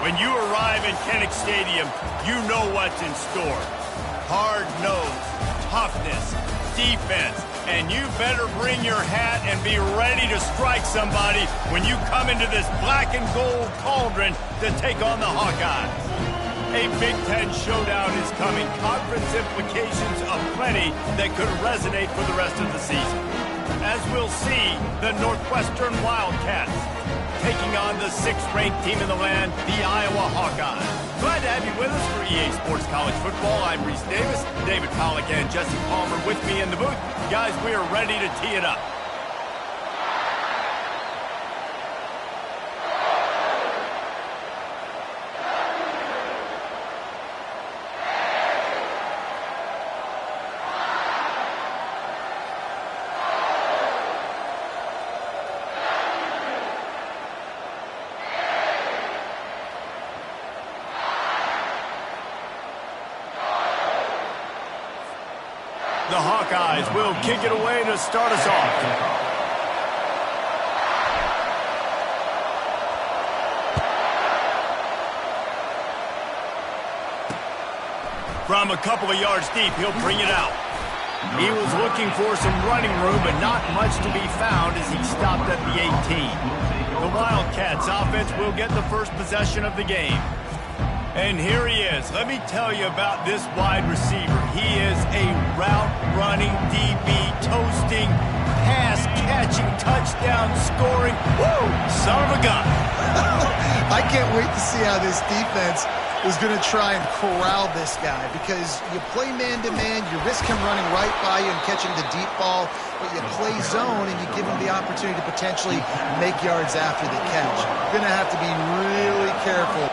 When you arrive in Kinnick Stadium, you know what's in store. Hard nose, toughness, defense, and you better bring your hat and be ready to strike somebody when you come into this black and gold cauldron to take on the Hawkeyes. A Big Ten showdown is coming. Conference implications aplenty that could resonate for the rest of the season. As we'll see, the Northwestern Wildcats taking on the 6th-ranked team in the land, the Iowa Hawkeyes. Glad to have you with us for EA Sports College Football. I'm Reese Davis, David Pollack and Jesse Palmer with me in the booth. Guys, we are ready to tee it up. The Hawkeyes will kick it away to start us off. From a couple of yards deep, he'll bring it out. He was looking for some running room, but not much to be found as he stopped at the 18. The Wildcats offense will get the first possession of the game. And here he is. Let me tell you about this wide receiver. He is a route-running DB, toasting, pass-catching, touchdown-scoring, woo, son of a gun. I can't wait to see how this defense is going to try and corral this guy, because you play man-to-man, you risk him running right by you and catching the deep ball, but you play zone and you give him the opportunity to potentially make yards after the catch. You're going to have to be really careful.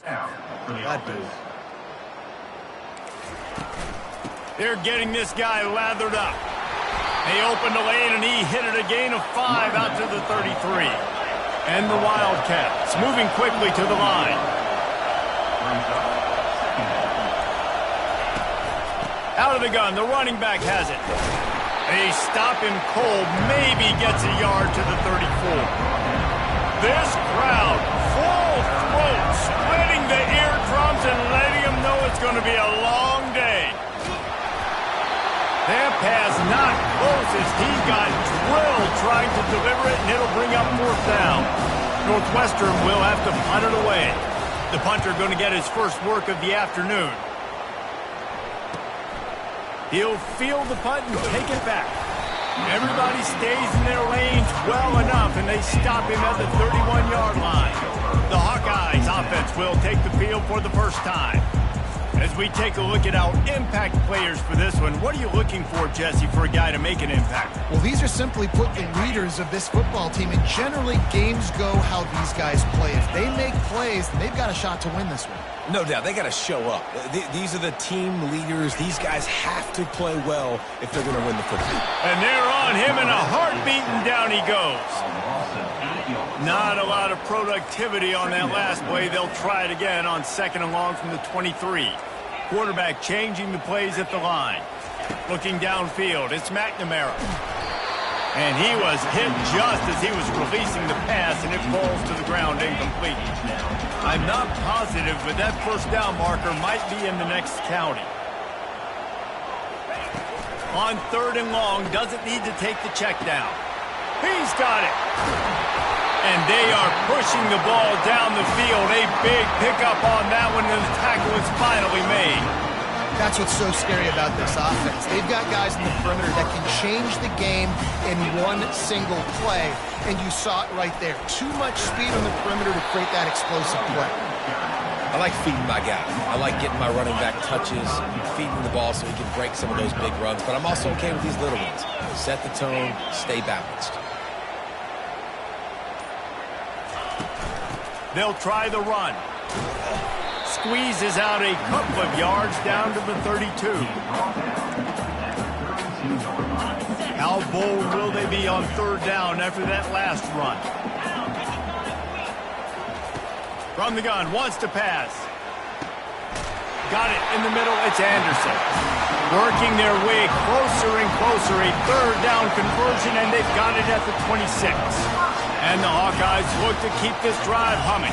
Bad move. They're getting this guy lathered up. They opened the lane, and he hit it a gain of 5 out to the 33. And the Wildcats moving quickly to the line. Out of the gun, the running back has it. They stop him cold, maybe gets a yard to the 34. This crowd, full throat, splitting the eardrums and letting them know it's going to be a long day. That pass not close as he got drilled trying to deliver it, and it'll bring up 4th down. Northwestern will have to punt it away. The punter going to get his first work of the afternoon. He'll field the punt and take it back. Everybody stays in their lanes well enough, and they stop him at the 31-yard line. The Hawkeyes offense will take the field for the first time. As we take a look at our impact players for this one, what are you looking for, Jesse, for a guy to make an impact? Well, these are simply put the leaders of this football team, and generally games go how these guys play. If they make plays, then they've got a shot to win this one. No doubt, they got to show up. These are the team leaders. These guys have to play well if they're going to win the football. And they're on him in a heartbeat, and down he goes. Not a lot of productivity on that last play. They'll try it again on 2nd and long from the 23. Quarterback changing the plays at the line. Looking downfield, it's McNamara. And he was hit just as he was releasing the pass, and it falls to the ground incomplete. I'm not positive, but that 1st down marker might be in the next county. On 3rd and long, doesn't need to take the check down. He's got it. And they are pushing the ball down the field. A big pickup on that one, and the tackle is finally made. That's what's so scary about this offense. They've got guys in the perimeter that can change the game in one single play, and you saw it right there. Too much speed on the perimeter to create that explosive play. I like feeding my guy. I like getting my running back touches, feeding the ball so he can break some of those big runs. But I'm also okay with these little ones. Set the tone, stay balanced. They'll try the run. Squeezes out a couple of yards down to the 32. How bold will they be on 3rd down after that last run? From the gun, wants to pass. Got it in the middle, it's Anderson. Working their way closer and closer, a 3rd down conversion, and they've got it at the 26. And the Hawkeyes look to keep this drive humming.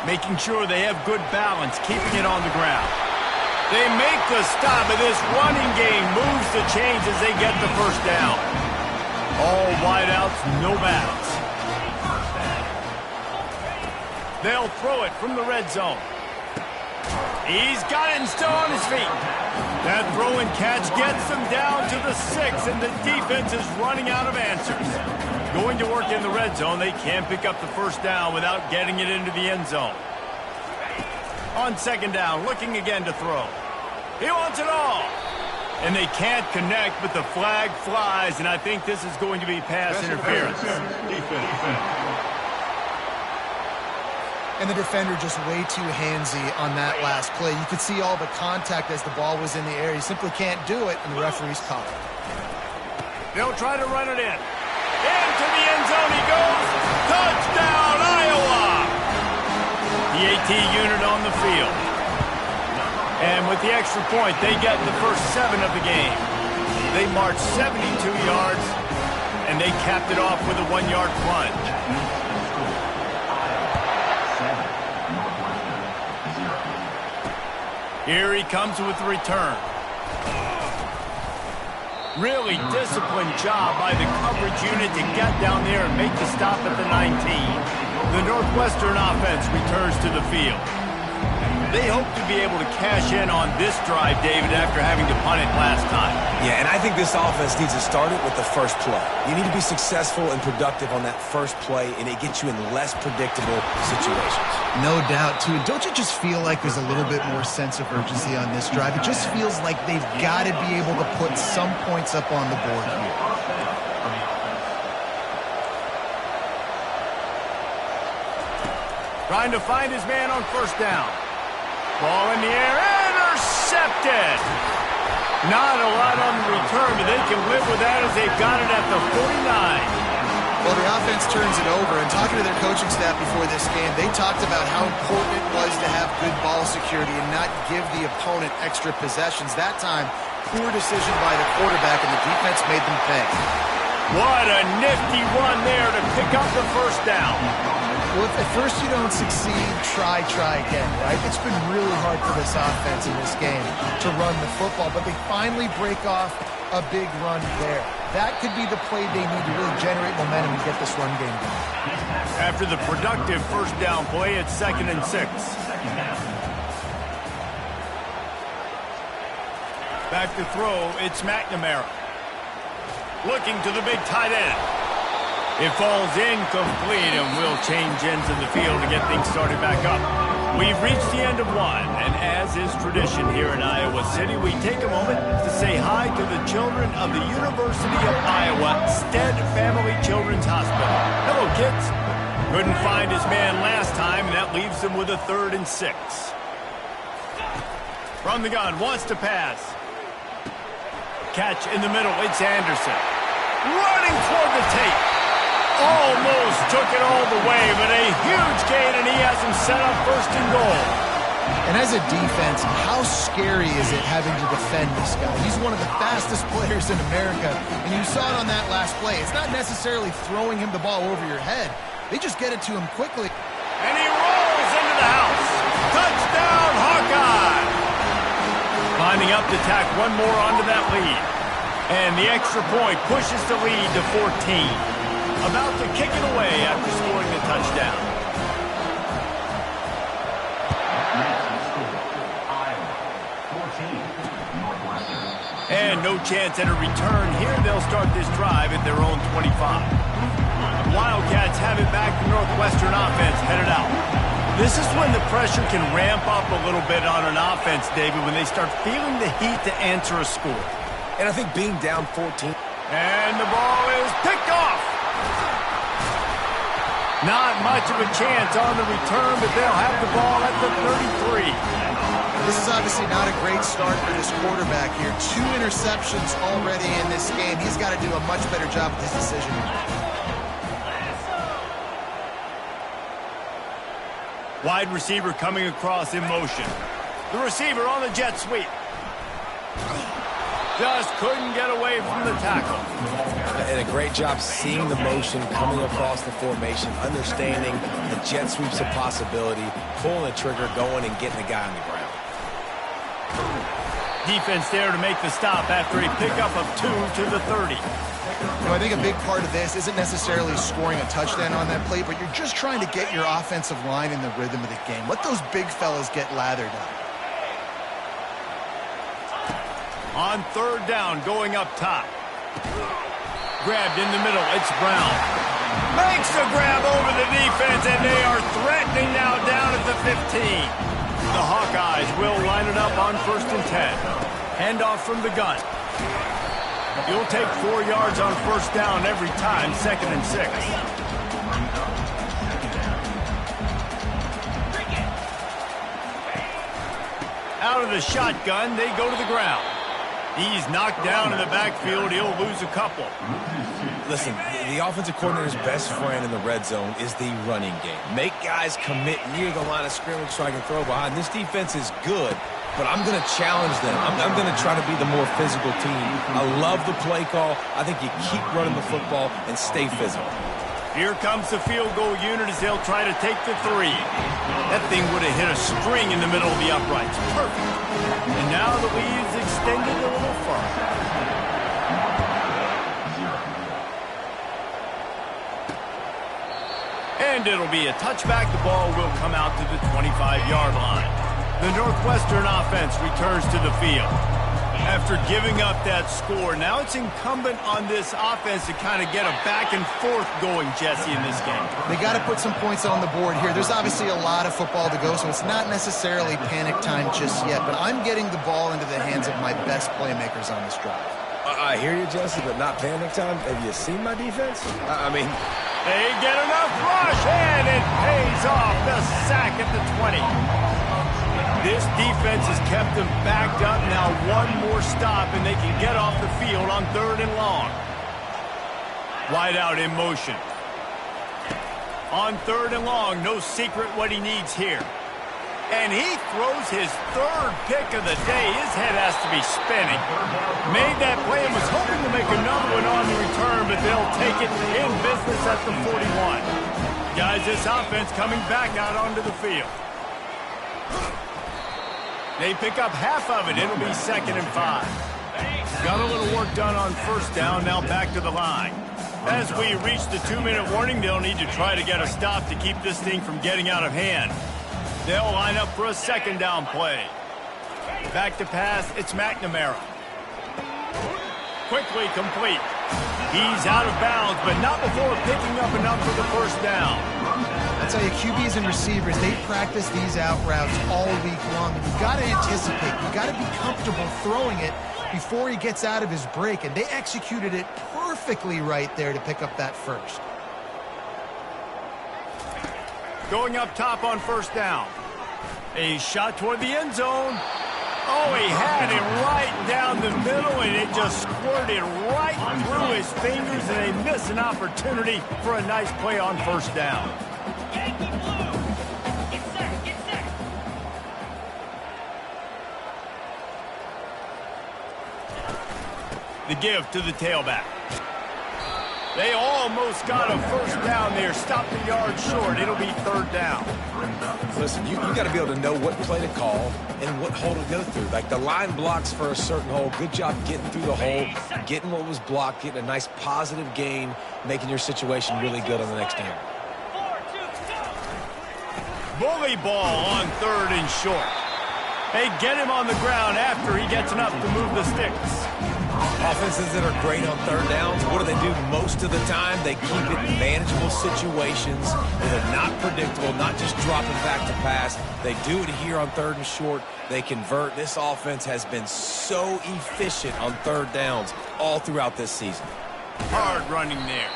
Making sure they have good balance, keeping it on the ground. They make the stop, and this running game moves the chains as they get the 1st down. All wideouts, no backs. They'll throw it from the red zone. He's got it and still on his feet. That throw and catch gets them down to the 6, and the defense is running out of answers. Going to work in the red zone, they can't pick up the 1st down without getting it into the end zone. On 2nd down, looking again to throw. He wants it all. And they can't connect, but the flag flies, and I think this is going to be pass interference. And the defender just way too handsy on that last play. You could see all the contact as the ball was in the air. He simply can't do it, and the referee's caught it. They'll try to run it in. Into the end zone he goes. Touchdown, Iowa! The AT unit on the field. And with the extra point, they get the first 7 of the game. They marched 72 yards, and they capped it off with a 1-yard plunge. Here he comes with the return. Really disciplined job by the coverage unit to get down there and make the stop at the 19. The Northwestern offense returns to the field. They hope to be able to cash in on this drive, David, after having to punt it last time. Yeah, and I think this offense needs to start it with the first play. You need to be successful and productive on that first play, and it gets you in less predictable situations. No doubt, too. Don't you just feel like there's a little bit more sense of urgency on this drive? It just feels like they've got to be able to put some points up on the board here. Trying to find his man on first down. Ball in the air, intercepted. Not a lot on the return, but they can live with that as they've got it at the 49. Well, the offense turns it over, and talking to their coaching staff before this game, they talked about how important it was to have good ball security and not give the opponent extra possessions. That time, poor decision by the quarterback, and the defense made them pay. What a nifty run there to pick up the first down. Well, if at first you don't succeed, try again, right? It's been really hard for this offense in this game to run the football, but they finally break off a big run there. That could be the play they need to really generate momentum and get this run game going. After the productive first down play, it's 2nd and 6. Back to throw, it's McNamara. Looking to the big tight end. It falls incomplete, and we'll change ends of the field to get things started back up. We've reached the end of one, and as is tradition here in Iowa City, we take a moment to say hi to the children of the University of Iowa Stead Family Children's Hospital. Hello, kids. Couldn't find his man last time, and that leaves him with a 3rd and 6. From the gun, wants to pass. Catch in the middle, it's Anderson. Running toward the tape. Almost took it all the way, but a huge gain, and he has him set up 1st and goal. And as a defense, how scary is it having to defend this guy? He's one of the fastest players in America, and you saw it on that last play. It's not necessarily throwing him the ball over your head. They just get it to him quickly. And he rolls into the house. Touchdown, Hawkeye! Climbing up to tack one more onto that lead. And the extra point pushes the lead to 14. About to kick it away after scoring the touchdown. And no chance at a return here. They'll start this drive at their own 25. Wildcats have it back. The Northwestern offense headed out. This is when the pressure can ramp up a little bit on an offense, David, when they start feeling the heat to answer a score. And I think being down 14. And the ball is picked off. Not much of a chance on the return, but they'll have the ball at the 33. This is obviously not a great start for this quarterback here. 2 interceptions already in this game. He's got to do a much better job with his decision. Wide receiver coming across in motion. The receiver on the jet sweep. Just couldn't get away from the tackle. And a great job seeing the motion coming across the formation, understanding the jet sweep's a possibility, pulling the trigger, going and getting the guy on the ground. Defense there to make the stop after a pickup of 2 to the 30. You know, I think a big part of this isn't necessarily scoring a touchdown on that play, but you're just trying to get your offensive line in the rhythm of the game. Let those big fellas get lathered up. On 3rd down, going up top. Grabbed in the middle, it's Brown. Makes the grab over the defense, and they are threatening now down at the 15. The Hawkeyes will line it up on 1st and 10. Handoff from the gun. You'll take 4 yards on 1st down every time, 2nd and 6. Out of the shotgun, they go to the ground. He's knocked down in the backfield. He'll lose a couple. Listen, the offensive coordinator's best friend in the red zone is the running game. Make guys commit near the line of scrimmage so I can throw behind. This defense is good, but I'm going to challenge them. I'm going to try to be the more physical team. I love the play call. I think you keep running the football and stay physical. Here comes the field goal unit as they'll try to take the 3. That thing would have hit a string in the middle of the uprights. Perfect. And now the lead's extended a little further. And it'll be a touchback. The ball will come out to the 25-yard line. The Northwestern offense returns to the field. After giving up that score, now it's incumbent on this offense to kind of get a back and forth going, Jesse, in this game. They got to put some points on the board here. There's obviously a lot of football to go, so it's not necessarily panic time just yet, but I'm getting the ball into the hands of my best playmakers on this drive. I hear you, Jesse, but not panic time. Have you seen my defense? I mean... They get enough rush, and it pays picks off the sack at the 20. This defense has kept them backed up. Now one more stop, and they can get off the field on 3rd and long. Wide out in motion. On 3rd and long, no secret what he needs here. And he throws his 3rd pick of the day. His head has to be spinning. Made that play and was hoping to make another one on the return, but they'll take it in business at the 41. Guys, this offense coming back out onto the field. They pick up half of it. It'll be 2nd and 5. Got a little work done on 1st down. Now back to the line. As we reach the 2-minute warning, they'll need to try to get a stop to keep this thing from getting out of hand. They'll line up for a 2nd down play. Back to pass, it's McNamara. Quickly complete. He's out of bounds, but not before picking up enough for the 1st down. I tell you, QBs and receivers, they practice these out routes all week long. And you've got to anticipate. You've got to be comfortable throwing it before he gets out of his break. And they executed it perfectly right there to pick up that 1st. Going up top on 1st down. A shot toward the end zone. Oh, he had it right down the middle, and it just squirted right through his fingers, and they miss an opportunity for a nice play on 1st down. The give to the tailback. They almost got a 1st down there. Stopped the yard short. It'll be 3rd down. Listen, you got to be able to know what play to call and what hole to go through. Like the line blocks for a certain hole. Good job getting through the hole, getting what was blocked, getting a nice positive gain, making your situation really good on the next down. Bully ball on 3rd and short. They get him on the ground after he gets enough to move the sticks. Offenses that are great on 3rd downs, what do? Most of the time, they keep it in manageable situations where they're not predictable, not just dropping back to pass. They do it here on 3rd and short. They convert. This offense has been so efficient on 3rd downs all throughout this season. Hard running there.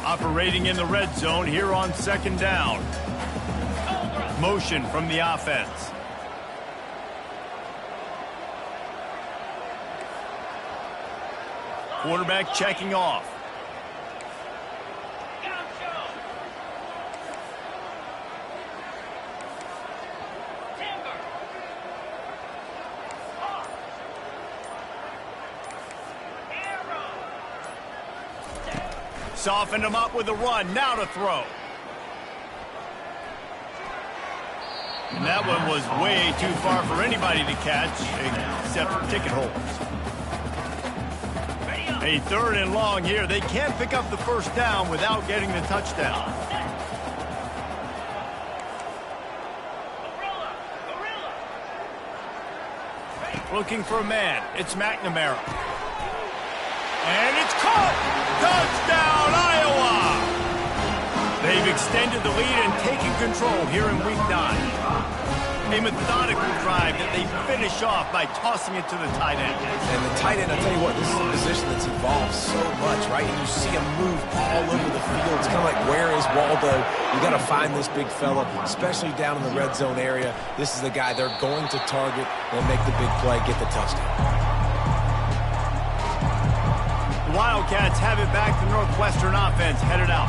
Operating in the red zone here on 2nd down. Motion from the offense. Quarterback checking off. Softened him up with a run. Now to throw. And that one was way too far for anybody to catch, except for ticket holders. A 3rd and long here. They can't pick up the 1st down without getting the touchdown. Looking for a man. It's McNamara. And it's caught! Touchdown, Iowa! They've extended the lead and taken control here in Week 9. A methodical drive that they finish off by tossing it to the tight end. And the tight end, I'll tell you what, this is a position that's evolved so much, right? And you see him move all over the field. It's kind of like, where is Waldo? You got to find this big fella, especially down in the red zone area. This is the guy they're going to target and make the big play, get the touchdown. Wildcats have it back. The Northwestern offense headed out.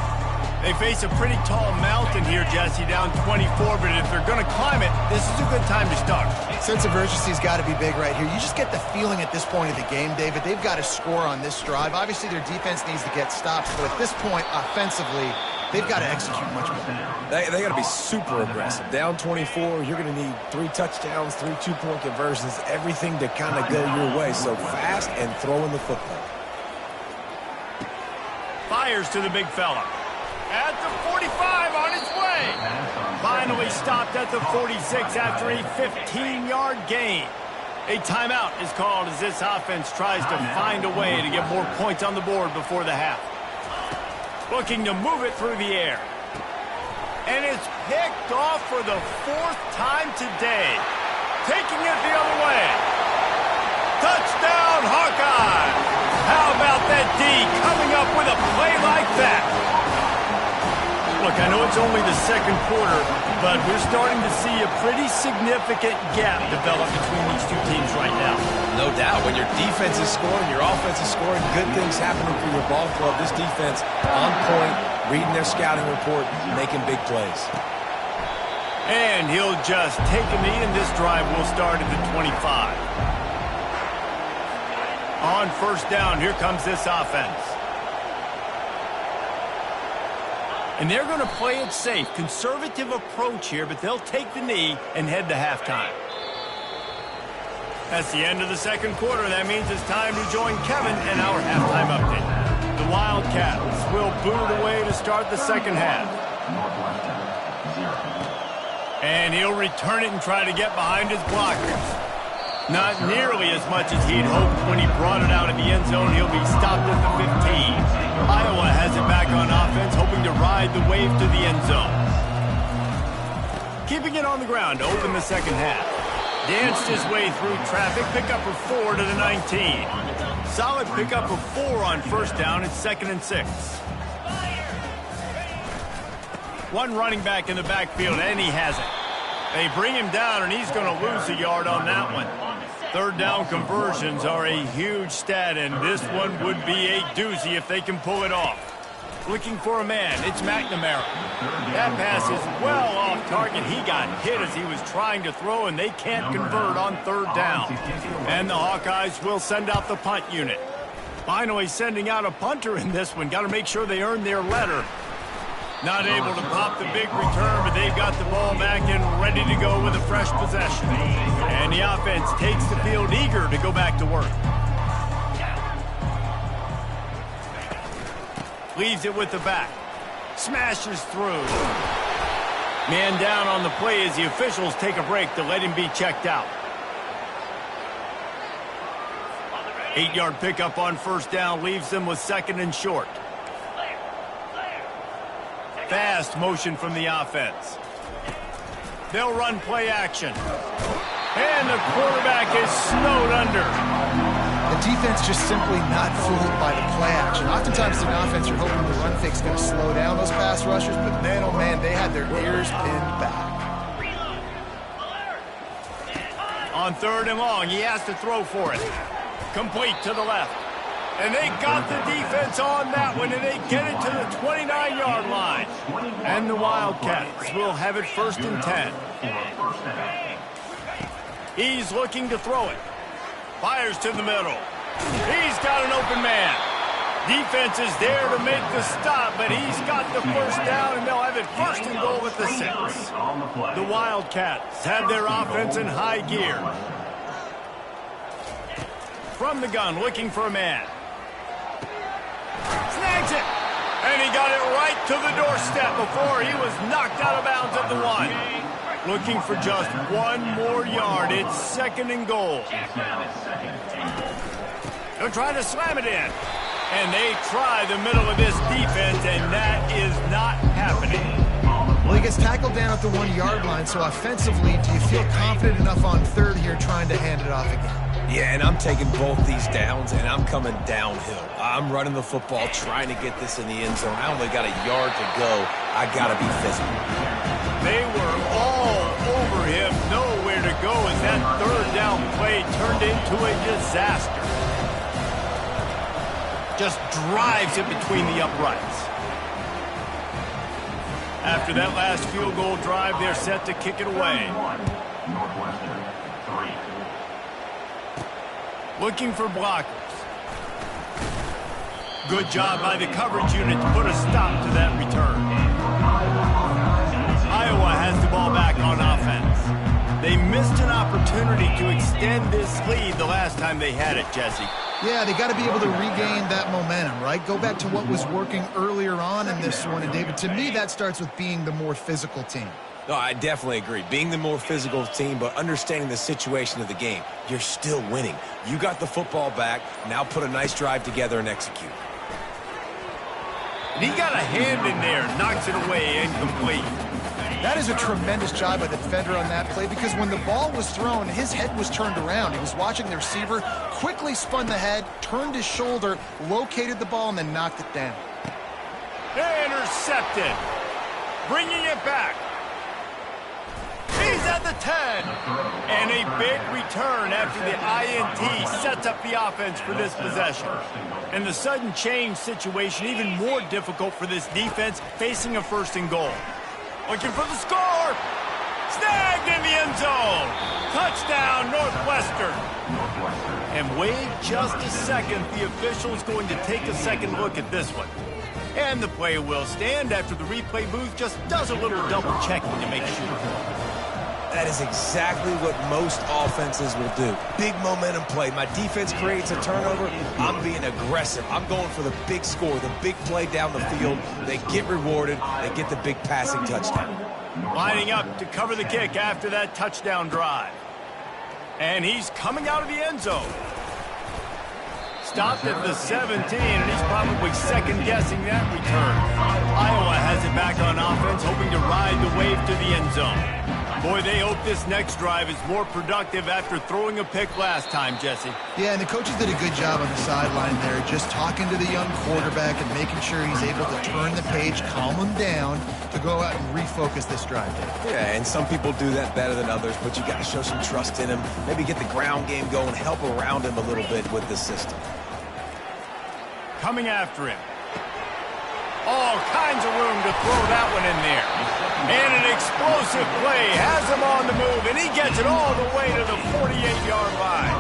They face a pretty tall mountain here, Jesse, down 24, but if they're going to climb it, this is a good time to start. Sense of urgency's got to be big right here. You just get the feeling at this point of the game, David, they've got to score on this drive. Obviously, their defense needs to get stops, but at this point, offensively, they've got to execute much more. They got to be super aggressive. Down 24, you're going to need 3 touchdowns, 3 two-point conversions, everything to kind of go your way. So fast and throwing the football. Fires to the big fella. At the 45 on its way. Finally stopped at the 46 after a 15-yard gain. A timeout is called as this offense tries to find a way to get more points on the board before the half. Looking to move it through the air. And it's picked off for the 4th time today. Taking it the other way. Touchdown! D coming up with a play like that. Look, I know it's only the second quarter, but we're starting to see a pretty significant gap develop between these two teams right now. No doubt. When your defense is scoring, your offense is scoring, good things happening for your ball club. This defense on point, reading their scouting report, making big plays. And he'll just take a knee, and this drive will start at the 25. On first down, here comes this offense. And they're going to play it safe. Conservative approach here, but they'll take the knee and head to halftime. That's the end of the second quarter. That means it's time to join Kevin and our halftime update. The Wildcats will boot it away to start the second half. And he'll return it and try to get behind his blockers. Not nearly as much as he'd hoped when he brought it out of the end zone. He'll be stopped at the 15. Iowa has it back on offense, hoping to ride the wave to the end zone. Keeping it on the ground to open the second half. Danced his way through traffic, pickup of 4 to the 19. Solid pickup of 4 on first down. It's 2nd and 6. One running back in the backfield, and he has it. They bring him down, and he's going to lose a yard on that one. Third down conversions are a huge stat, and this one would be a doozy if they can pull it off. Looking for a man, it's McNamara. That pass is well off target. He got hit as he was trying to throw, and they can't convert on third down. And the Hawkeyes will send out the punt unit. Finally sending out a punter in this one. Got to make sure they earn their letter. Not able to pop the big return, but they've got the ball back and ready to go with a fresh possession. And the offense takes the field eager to go back to work. Leaves it with the back. Smashes through. Man down on the play as the officials take a break to let him be checked out. 8-yard pickup on first down leaves them with 2nd and short. Fast motion from the offense. They'll run play action. And the quarterback is snowed under. The defense just simply not fooled by the play action. Oftentimes in offense, you're hoping the run fake's going to slow down those pass rushers, but man, oh man, they had their ears pinned back. On 3rd and long, he has to throw for it. Complete to the left. And they got the defense on that one, and they get it to the 29-yard line. And the Wildcats will have it 1st and 10. He's looking to throw it. Fires to the middle. He's got an open man. Defense is there to make the stop, but he's got the first down, and they'll have it 1st and goal at the 6. The Wildcats have their offense in high gear. From the gun, looking for a man. Snags it. And he got it right to the doorstep before he was knocked out of bounds at the 1. Looking for just 1 more yard. It's 2nd and goal. They're trying to slam it in. And they try the middle of this defense, and that is not happening. Well, he gets tackled down at the 1-yard line, so offensively, do you feel confident enough on 3rd here trying to hand it off again? Yeah, and I'm taking both these downs, and I'm coming downhill. I'm running the football, trying to get this in the end zone. I only got a yard to go. I got to be physical. They were all over him, nowhere to go as that 3rd down play turned into a disaster. Just drives it between the uprights. After that last field goal drive, they're set to kick it away. Looking for blockers. Good job by the coverage unit to put a stop to that return. Iowa has the ball back on offense. They missed an opportunity to extend this lead the last time they had it, Jesse. Yeah, they got to be able to regain that momentum, right? Go back to what was working earlier on in this one. And, David, to me, that starts with being the more physical team. No, I definitely agree. Being the more physical team, but understanding the situation of the game. You're still winning. You got the football back. Now put a nice drive together and execute. And he got a hand in there, knocks it away, incomplete. That is a tremendous job by the defender on that play, because when the ball was thrown, his head was turned around. He was watching the receiver, quickly spun the head, turned his shoulder, located the ball, and then knocked it down. Intercepted. Bringing it back. He's at the 10. And a big return after the INT sets up the offense for this possession. And the sudden change situation even more difficult for this defense facing a 1st and goal. Looking for the score. Snagged in the end zone. Touchdown, Northwestern. And wait just a second. The official's going to take a second look at this one. And the play will stand after the replay booth just does a little double checking to make sure. That is exactly what most offenses will do. Big momentum play. My defense creates a turnover. I'm being aggressive. I'm going for the big score, the big play down the field. They get rewarded. They get the big passing touchdown. Lining up to cover the kick after that touchdown drive. And he's coming out of the end zone. Stopped at the 17, and he's probably second-guessing that return. Iowa has it back on offense, hoping to ride the wave to the end zone. Boy, they hope this next drive is more productive after throwing a pick last time, Jesse. Yeah, and the coaches did a good job on the sideline there, just talking to the young quarterback and making sure he's able to turn the page, calm him down, to go out and refocus this drive. Yeah, and some people do that better than others, but you got to show some trust in him. Maybe get the ground game going, help around him a little bit with the system. Coming after him. All kinds of room to throw that one in there. And an explosive play has him on the move, and he gets it all the way to the 48-yard line.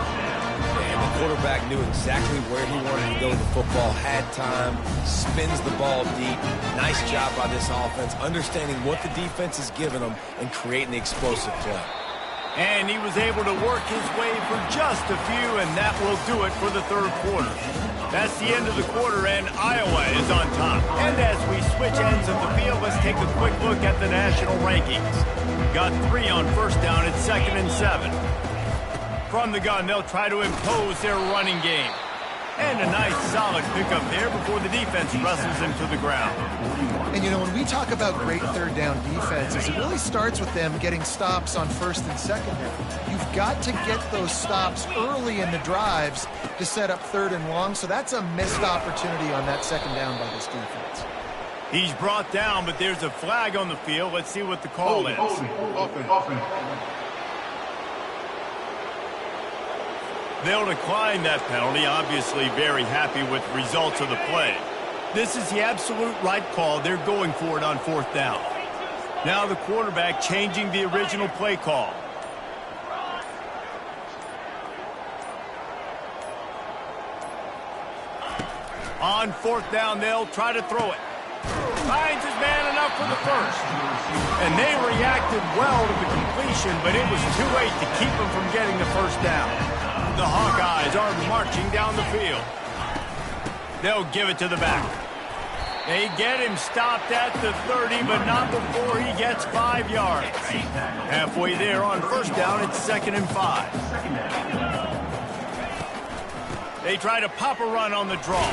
And the quarterback knew exactly where he wanted to go with the football, had time, spins the ball deep. Nice job by this offense, understanding what the defense is giving them and creating the explosive play. And he was able to work his way for just a few, and that will do it for the 3rd quarter. That's the end of the quarter, and Iowa is on top. And as we switch ends of the field, let's take a quick look at the national rankings. Got 3 on 1st down at 2nd and 7. From the gun, they'll try to impose their running game. And a nice solid pickup there before the defense wrestles him to the ground. And, you know, when we talk about great 3rd down defenses, it really starts with them getting stops on 1st and 2nd down. You've got to get those stops early in the drives to set up 3rd and long, so that's a missed opportunity on that 2nd down by this defense. He's brought down, but there's a flag on the field. Let's see what the call is. They'll decline that penalty, obviously very happy with the results of the play. This is the absolute right call. They're going for it on 4th down. Now the quarterback changing the original play call. On 4th down, they'll try to throw it. Finds his man enough for the 1st. And they reacted well to the completion, but it was too late to keep him from getting the 1st down. The Hawkeyes are marching down the field. They'll give it to the back. They get him stopped at the 30, but not before he gets 5 yards. Halfway there on 1st down, it's 2nd and 5. They try to pop a run on the draw.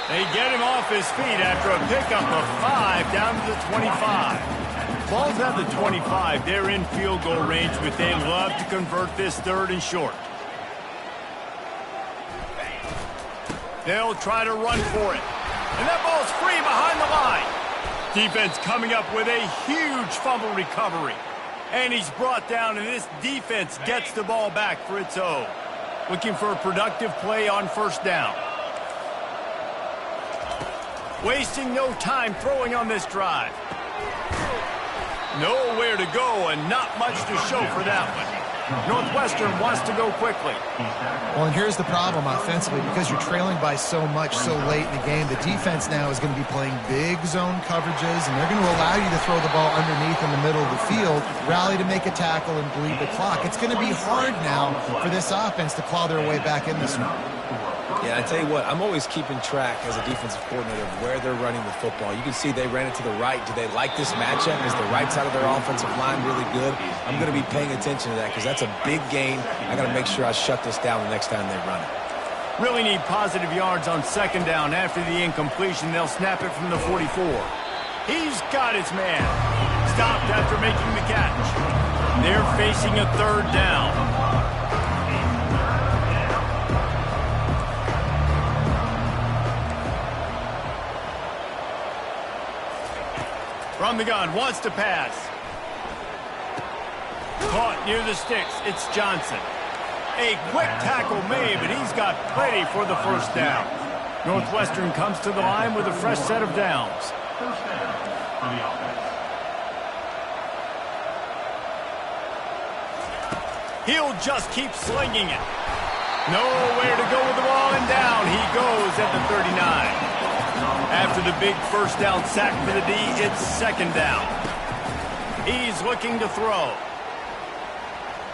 They get him off his feet after a pickup of 5 down to the 25. Ball's at the 25. They're in field goal range, but they love to convert this 3rd and short. They'll try to run for it. And that ball's free behind the line. Defense coming up with a huge fumble recovery. And he's brought down, and this defense gets the ball back for its own. Looking for a productive play on 1st down. Wasting no time throwing on this drive. Nowhere to go and not much to show for that one. Northwestern wants to go quickly. Well, and here's the problem offensively, because you're trailing by so much so late in the game, the defense now is going to be playing big zone coverages, and they're going to allow you to throw the ball underneath in the middle of the field, rally to make a tackle, and bleed the clock. It's going to be hard now for this offense to claw their way back in this one. Yeah, I tell you what, I'm always keeping track as a defensive coordinator of where they're running the football. You can see they ran it to the right. Do they like this matchup? Is the right side of their offensive line really good? I'm going to be paying attention to that because that's a big game. I got to make sure I shut this down the next time they run it. Really need positive yards on 2nd down. After the incompletion, they'll snap it from the 44. He's got his man. stopped after making the catch. They're facing a third down. From the gun, wants to pass. Caught near the sticks. It's Johnson. A quick tackle made, but he's got plenty for the first down. Northwestern comes to the line with a fresh set of downs. First down for the offense. He'll just keep slinging it. Nowhere to go with the ball, and down he goes at the 39. After the big first down sack for the D, it's second down. He's looking to throw.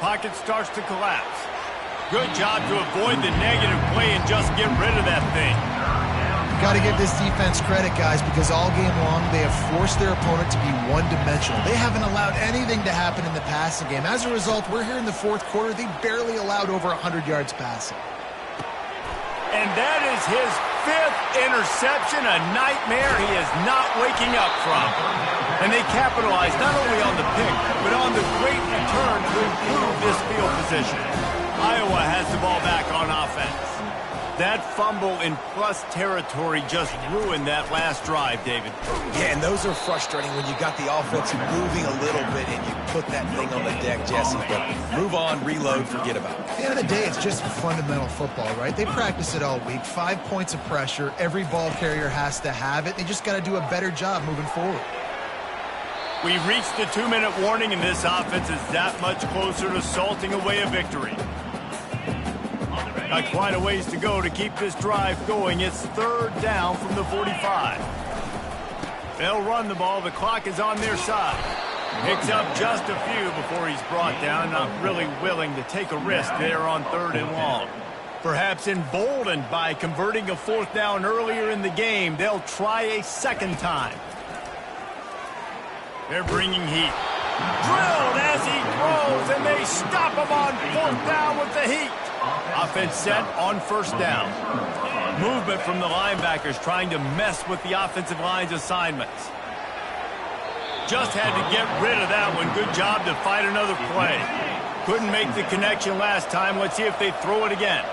Pocket starts to collapse. Good job to avoid the negative play and just get rid of that thing. Got to give this defense credit, guys, because all game long they have forced their opponent to be one-dimensional. They haven't allowed anything to happen in the passing game. As a result, we're here in the fourth quarter. They barely allowed over 100 yards passing. And that is his fifth interception, a nightmare he is not waking up from. And they capitalized not only on the pick, but on the great return to improve this field position. Iowa has the ball back on offense. That fumble in plus territory just ruined that last drive, David. Yeah, and those are frustrating when you got the offense moving a little bit and you put that thing on the deck, Jesse. But move on, reload, forget about it. At the end of the day, it's just fundamental football, right? They practice it all week. 5 points of pressure. Every ball carrier has to have it. They just got to do a better job moving forward. We've reached the 2-minute warning, and this offense is that much closer to salting away a victory. Got quite a ways to go to keep this drive going. It's third down from the 45. They'll run the ball. The clock is on their side. Picks up just a few before he's brought down. Not really willing to take a risk there on third and long. Perhaps emboldened by converting a fourth down earlier in the game, they'll try a second time. They're bringing heat. Drilled as he throws, and they stop him on fourth down with the heat. Offense set on first down. Movement from the linebackers trying to mess with the offensive line's assignments. Just had to get rid of that one. Good job to fight another play. Couldn't make the connection last time. Let's see if they throw it again.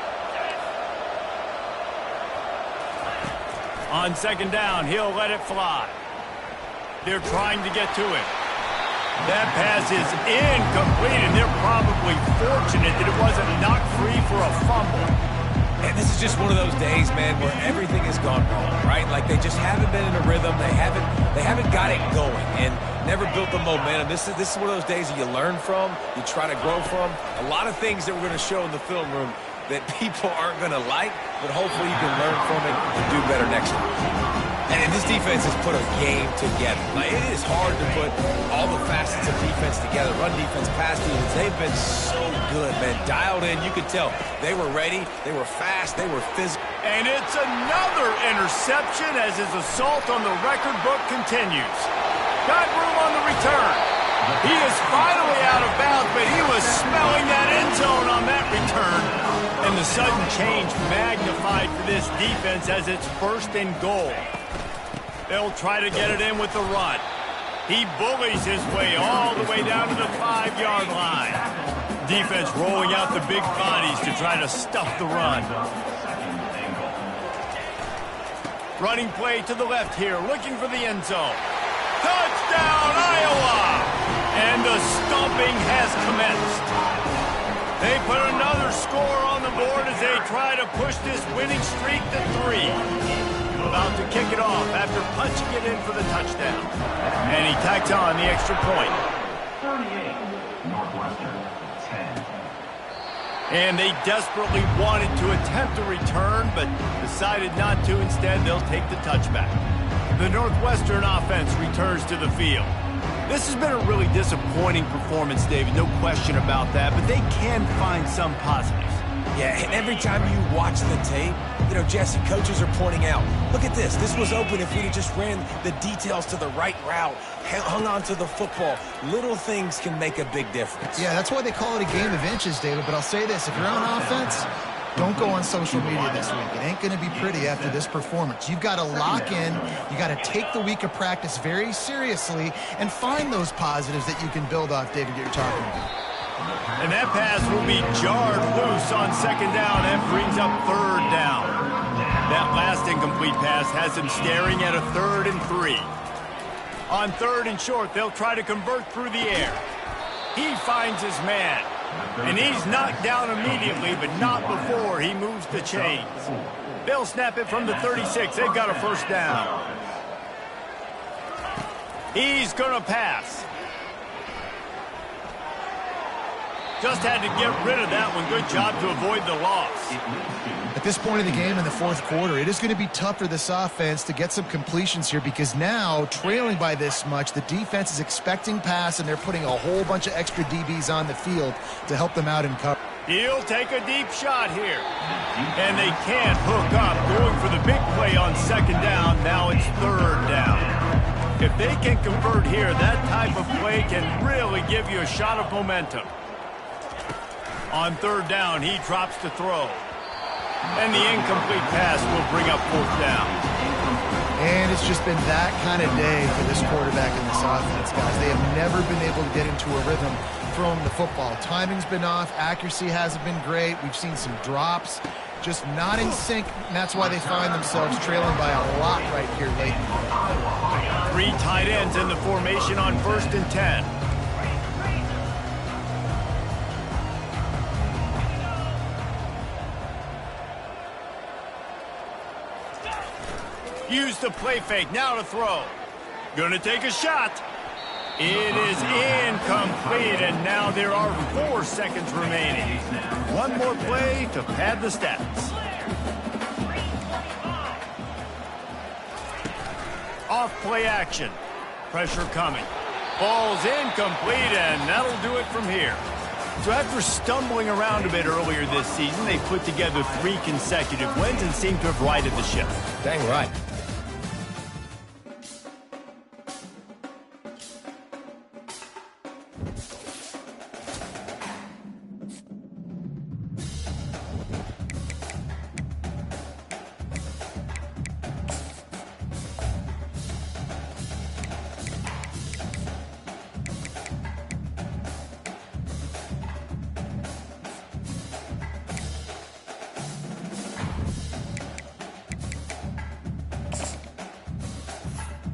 On second down, he'll let it fly. They're trying to get to it. That pass is incomplete, and they're probably fortunate that it wasn't knocked free for a fumble. And this is just one of those days, man, where everything has gone wrong, right? Like they just haven't been in a rhythm. They haven't got it going and never built the momentum. This is one of those days that you learn from, you try to grow from. A lot of things that we're going to show in the film room that people aren't going to like, but hopefully you can learn from it and do better next time. And this defense has put a game together. Like, it is hard to put all the facets of defense together. Run defense, pass defense. They've been so good, man. Dialed in. You could tell they were ready. They were fast. They were physical. And it's another interception as his assault on the record book continues. Got room on the return. He is finally out of bounds, but he was smelling that end zone on that return. And the sudden change magnified for this defense as it's first and goal. They'll try to get it in with the run. He bullies his way all the way down to the 5-yard line. Defense rolling out the big bodies to try to stuff the run. Running play to the left here, looking for the end zone. Touchdown, Iowa! And the stomping has commenced. They put another score on the board as they try to push this winning streak to 3. About to kick it off after punching it in for the touchdown. And he tacks on the extra point. 38, Northwestern, 10. And they desperately wanted to attempt a return, but decided not to. Instead, they'll take the touchback. The Northwestern offense returns to the field. This has been a really disappointing performance, David, no question about that, but they can find some positives. Yeah, and every time you watch the tape, you know, Jesse, coaches are pointing out, look at this. This was open if we just ran the details to the right route, hung on to the football. Little things can make a big difference. Yeah, that's why they call it a game of inches, David. But I'll say this, if you're on offense, don't go on social media this week. It ain't going to be pretty after this performance. You've got to lock in. You got to take the week of practice very seriously and find those positives that you can build off, David, that you're talking about. And that pass will be jarred loose on second down. That brings up third down. That last incomplete pass has him staring at a 3rd and 3. On 3rd and short, they'll try to convert through the air. He finds his man. And he's knocked down immediately, but not before he moves the chains. They'll snap it from the 36. They've got a first down. He's going to pass. Just had to get rid of that one. Good job to avoid the loss. At this point in the game in the 4th quarter, it is going to be tough for this offense to get some completions here because now, trailing by this much, the defense is expecting pass, and they're putting a whole bunch of extra DBs on the field to help them out in cover. He'll take a deep shot here. And they can't hook up. Going for the big play on second down. Now it's third down. If they can convert here, that type of play can really give you a shot of momentum. On third down, he drops to throw. And the incomplete pass will bring up 4th down. And it's just been that kind of day for this quarterback and this offense, guys. They have never been able to get into a rhythm throwing the football. Timing's been off. Accuracy hasn't been great. We've seen some drops. Just not in sync, and that's why they find themselves trailing by a lot right here late. 3 tight ends in the formation on 1st and 10. Use the play fake, now to throw. Gonna take a shot. It is incomplete, and now there are 4 seconds remaining. One more play to pad the stats. Off play action. Pressure coming. Ball's incomplete, and that'll do it from here. So after stumbling around a bit earlier this season, they put together 3 consecutive wins and seem to have righted the ship. Dang right.